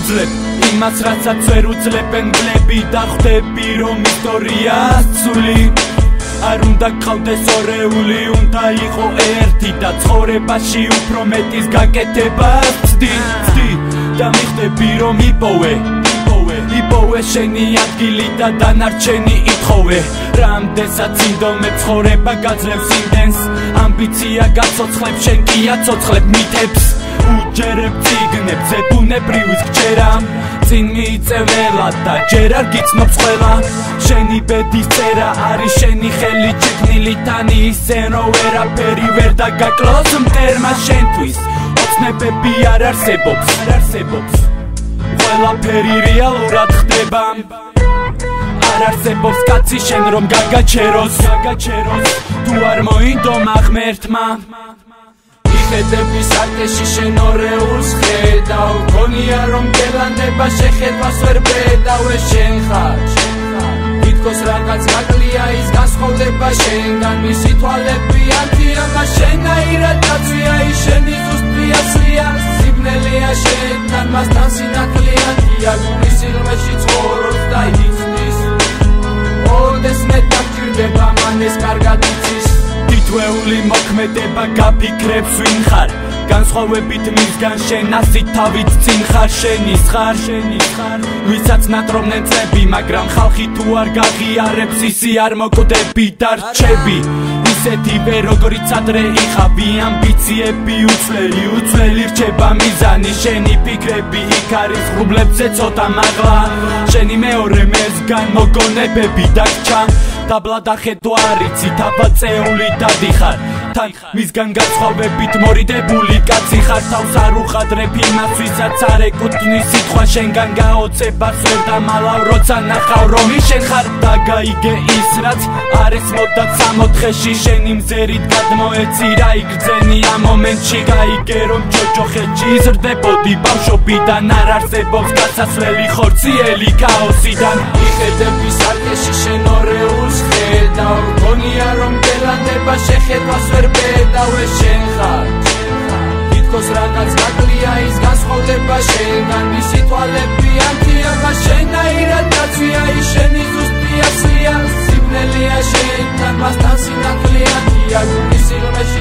უძლებ იმას რასაც ვერ უძლებენ გლები და ხვდები რომ ისტორიას ცული არ უნდა გყავდეს ორეული უნდა იყო ერთი და ცხოვრებაში უფრო მეტის გაკეთება ვცდი და მიხდები რომ იპოვე შენი ადგილი და დანარჩენი ითხოვე რამდენსაც ინდომე ცხოვრება გაძლევს იმდენს ამბიცია გაცოცხლებ შენ კი აცოცხლებ მითებს უჯერებ ციგნებს ზებუნებრივის გჯერა წინ მიიწევ ნელა და ჯერ არ გიცნობს ყველა შენი ბედის წერა არის შენი ხელი ჩექნილი თანი ისე რომ ვერაფერი ვერ დაგაკლოს მტერმა შენთვის ოცნებები არ არსებობს ყველაფერი რეალურად ხდება არ არსებობს კაცი შენ რომ გაგაჩეროს თუ არ მოინდომა ღმერთმა იხედები საკეში შენ ორეულს ხედავ გონია რომ გელანდება შეხედვას ვერ ბედავ შენ ხარ თითქოს რაღაც გაკლია ის განსხვავდება შენგან მისი თვალები ანთია შენაირად დაწვია ის შენი ზუსტი ასლია სიბნელეა შენთან მასთან სინათლეა გულის სილვეში ცხოვრობს და იცნის ოდეს მე დაგჭირდება მან ეს კარგად იცის თითოეული მოქმედება გაფიქრებს ვინ ხარ განსხვავებით მისგან შენ ასით თავით წინ ხარ შენის ხარ ვისაც ნატრობდნენ წლები მაგრამ ხალხი თუ არ გაღიარებს ისი არ მოკვდები და რჩები ისეთივე როგორიც ადრე იხავი ამბიციები უცვლელი რჩება მიზანი შენი ფიქრები იქ არის ღრუბლებზე ცოტა მაღლა შენი მეორე მეზგან მოგონებები დაგჭა დაბლა და ხედვა არიცი დაბაწეული დადიხარ თან მისგან განსხვავებით მორიდებული კაცი ხარ თავს არ უხადრებ იმას ვისაც არ ეკუთვნის სიტყვა შენგან გაოცებას ვერ დამალავ როცა ნახავ რომ შენ ხარ და გაიგე ის რაც არ ესმოდათ 60 დღეში შენი მზერით გადმოეცი რა იგრძენი ამ მომენტში გაიგე რომ ჯოჯოხეთში იზრდებოდი ბავშვობიდან არ არსებობს გასასვლელი ხორციელი ქაოსიდან იხედები საკეში შენ ორეულს ხედავ გონია რომ გელანდება შეხედვას ვერ ბედავ შენ ხარ თითქოს რაღაც გაკლია ის განსხვავდება შენგან მისი თვალები ანთია შენაირად დაწვია ის შენი ზუსტი ასლია სიბნელეა შენთან მასთან სინათლეა გულის სილვეში